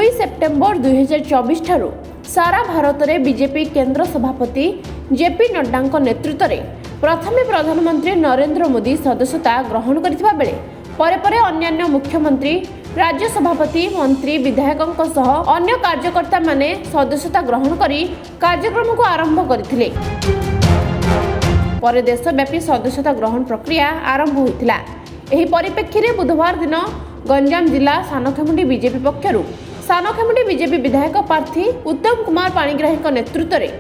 2 September 2024 ठारू सारा भारत में बीजेपी केंद्र सभापति जेपी नड्डा नेतृत्व में प्रथमे प्रधानमंत्री नरेंद्र मोदी सदस्यता ग्रहण करथिबा बेले परे परे अन्यान्य मुख्यमंत्री राज्य सभापति मंत्री विधायकों सह अन्य कार्यकर्ता माने सदस्यता ग्रहण करी कार्यक्रम को आरंभ करथिले। परे देशव्यापी सदस्यता ग्रहण प्रक्रिया आरंभ होइतिला। एही परिप्रेक्षी रे बुधवार दिन गंजाम जिला सानखेमुंडी बीजेपी पक्षरु सानखेमुंडी बीजेपी विधायक प्रार्थी उत्तम कुमार पाणिग्राही नेतृत्व में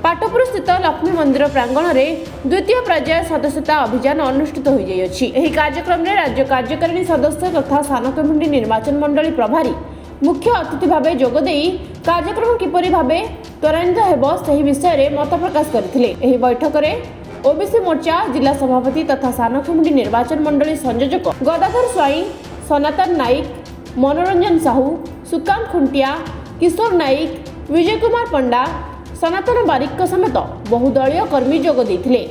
पाटपुर स्थित लक्ष्मी मंदिर प्रांगण में द्वितीय पर्याय सदस्यता अभियान अनुष्ठित हो जाइछि। एही कार्यक्रम में राज्य कार्यकारिणी सदस्य तथा सानखेमुंडी निर्वाचन मंडली प्रभारी मुख्य अतिथि भावे जोगदेई कार्यक्रम किपरि भावे त्वरान्वित हेबो सेही विषय रे मत प्रकाश करथिले। एही बैठक रे ओबीसी मोर्चा जिला सभापति तथा सानखेमुंडी निर्वाचन मंडली संयोजक गदाधर स्वाई, सनातन नाइक, मनोरंजन साहू, सुकांत खुंटिया, किशोर नाइक, विजय कुमार पंडा, सनातन बारिक समेत बहुदलीय कर्मी जोग देथिले।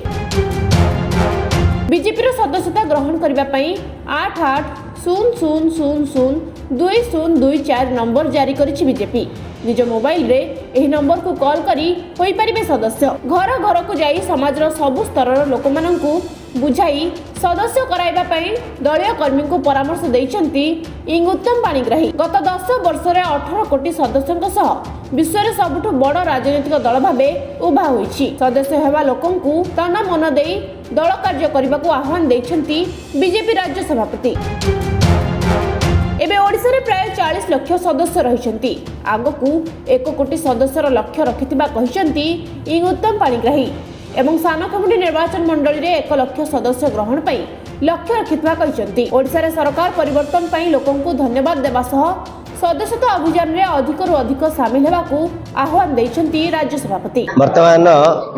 बीजेपी सदस्यता ग्रहण करने 8800002024 नंबर जारी करिछि बीजेपी। निज मोबाइल रे एही नंबर को कॉल करी होई परिबे सदस्य। घर घर को जाई समाजर सबु स्तर लोक माननकु बुझाई सदस्य कराइबा पई दलीय कर्मी को परामर्श दैछंती इंग उत्तम पाणिग्राही। गत 10 वर्ष रे 18 कोटी सदस्यଙ୍କ सह विश्व रे सबुठु बड़ राजनीतिक दल भाबे उभा होईछि। सदस्य हेबा लोकंकु तन मन देई दल कार्य करबा को आह्वान दैछंती बीजेपी राज्य सभापति। एबे ओडिसा रे प्राय 40 लाख सदस्य रहिछंती। आगकू 1 कोटी सदस्यर लक्ष्य रखिथिबा कहिसंती इंग उत्तम पाणिग्राही एवं सानखेमुंडी निर्वाचन मंडली रे 1 लाख सदस्य ग्रहण पई लक्ष्य रखिथिबा कहिसंती। ओडिसा रे सरकार परिवर्तन पई लोकंकु धन्यवाद देबा सह सदस्यता अभियान रे अधिकरु अधिक शामिल हेबाकू आह्वान दैछंती राज्य सभापति। वर्तमान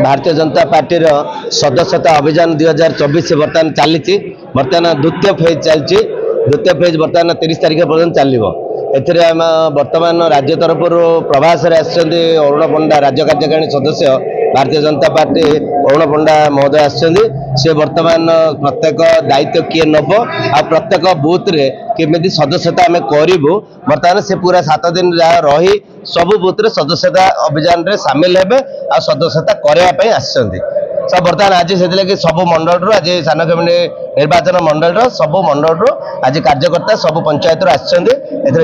भारतीय जनता पार्टी रो सदस्यता अभियान 2024 वर्तमान चली वर्तमान द्वितीय फेज चलची। द्वितीय फेज वर्तमान 30 तारिख पर्यंत चलो। एथिरे आम वर्तमान राज्य तरफ प्रवास अरुण पंडा राज्य कार्यकारिणी सदस्य भारतीय जनता पार्टी अरुण पंडा महोदय आसे वर्तमान प्रत्येक दायित्व किए नब आ प्रत्येक बूथ रे केमिति सदस्यता आम करूँ वर्तमान से पूरा 7 दिन रही सबु बूथ रे सदस्यता अभियान रे सामिल हेबे आ सदस्यता करने आसछंती। सब बर्तमान आज से सब मंडल आज सानखेमुंडी निर्वाचन मंडल सब मंडल आज कार्यकर्ता सब पंचायत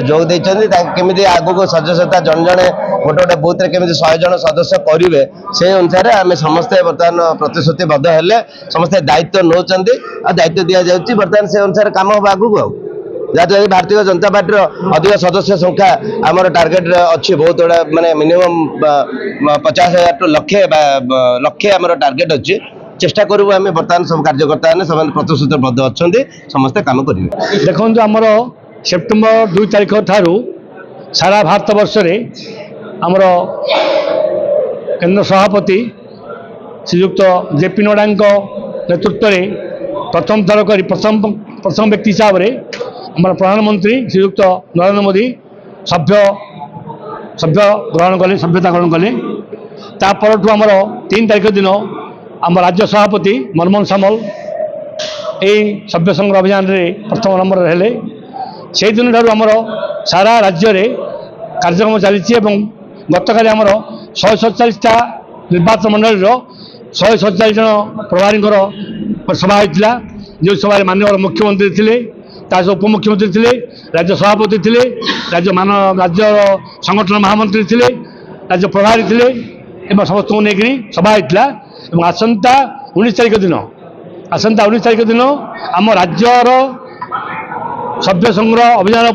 जोग देते केमी आगु सदस्यता जन जड़े गोटे गोटे बूथ रे केमी 100 जन सदस्य करेंगे से अनुसार आम समस्ते बर्तमान प्रतिश्रुतिबद्ध हेले समस्ते दायित्व नौकरी दायित्व दि जाऊँगी बर्तमान से अनुसार कम हम आगू जहाँ भारतीय जनता पार्टी अधिक सदस्य संख्या आमर टार्गेट अच्छी बहुत गुड़ा माने मिनिमम 50,000 टू लक्षे आमर टार्गेट अच्छी चेष्टा करूँ आम बर्तमान सब कार्यकर्ता मैंने प्रतिश्रुतिबद्ध अच्छा समस्ते कम करेंगे। देखो आमर सेप्टेम्बर 2 तारिख ठारू सारा भारत वर्ष रे आमर केंद्र सभापति श्रीयुक्त जेपी नड्डा नेतृत्व में प्रथम थर कर प्रथम व्यक्ति हिसाब से आम प्रधानमंत्री श्रीयुक्त नरेंद्र मोदी सभ्यता ग्रहण कले। तापर आमर 3 तारिख दिन आम राज्य सभापति मनमोहन सामल यही सभ्य संग्रह अभियान रे प्रथम नंबर हेले। से दिन ठार आमर सारा राज्य रे कार्यक्रम चली गतकाली आमर 147टा निर्वाचन मंडल 147 जन प्रभारी सभा होता जो सभा माननीय मुख्यमंत्री थे उपमुख्यमंत्री थे राज्य सभापति थे राज्य संगठन महामंत्री थे राज्य प्रभारी थे समस्त को लेकिन सभा होता। आसंता 19 तारिख दिन आम राज्यर सभ्य संग्रह अभियान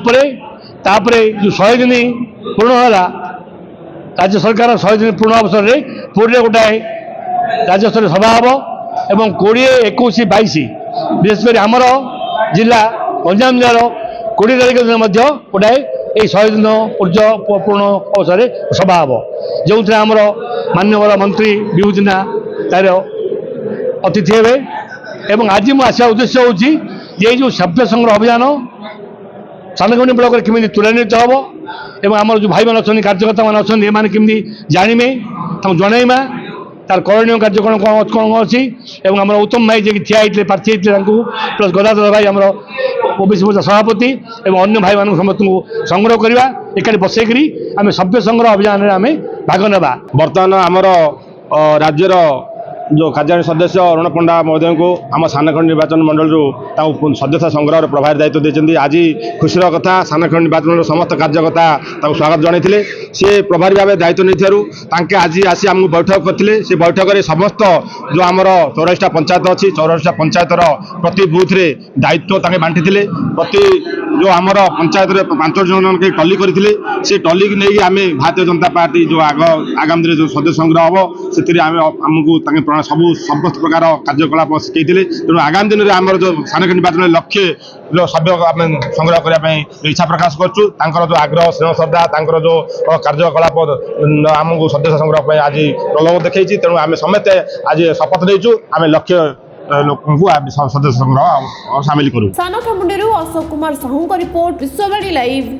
तापर जो 100 दिन पूर्ण है राज्य सरकार 100 दिन पूर्ण अवसर में पूरी गोटाए राज्य स्तर सभा हम एवं 20, 21, 22 विशेषकर आमर जिला गंजाम जिलार 20 तारिख दिन गोटाए यही 100 दिन पूर्ण अवसर में सभा हम जो आमर माननीय मंत्री विभूतिना तार अतिथि हे। एवं आज मुझे आसा उद्देश्य हूँ ये जो सभ्य संग्रह अभियान सानखेमुंडी ब्लॉक में केमी त्वरान्वित हम एवं आम जो भाई मैंने कार्यकर्ता मैंने अच्छा ये जानवे जनइमा तार करणीय कार्यक्रम कौन अच्छी एवं आम उत्तम भाई जी ठिया प्रार्थी प्लस गदाधर भाई आम ओबीसी मोर्चा सभापति और अन्य भाई मान समस्त संग्रह करवा एकाठी बसैकरी आम सभ्य संग्रह अभियान में आम भाग नेबा। बर्तमान आमर राज्यर जो कार्यालय सदस्य अरुण पंडा महोदय को आम सानखंड निर्वाचन मंडल सदस्य संग्रह प्रभारी दायित्व देते। आज खुशीर कथा सानखंड निर्वाचन समस्त कार्यकर्ता स्वागत जनते सी प्रभारी भाव दायित्व नहीं आज आसी आमको बैठक करते। से बैठक में समस्त जो आमर 84टा पंचायत अच्छी 84टा पंचायतर प्रति बुथ रे दायित्व बांटी प्रति जो आमर पंचायत 5 जन के टली करते से टली की नहीं आम भारतीय जनता पार्टी जो आगामी जो सदस्य संग्रह हम से आमको सब समस्त प्रकार कार्यकलाप शिखई तेणु आगामी दिन में आमर जो सानखंड निर्वाचन लक्ष्य जो सभ्य आम संग्रह करने इच्छा प्रकाश करूँ जो आग्रह स्नेह श्रद्धा जो कार्यकलाप आमको सदस्य संग्रह आज प्रलोभ देखी तेणु आम समस्ते आज शपथ नहीं आम लक्ष्य लोक सदस्य संग्रह सामिल करूँ। सानखेमुंडी अशोक कुमार साहू रिपोर्ट विश्ववाणी लाइव।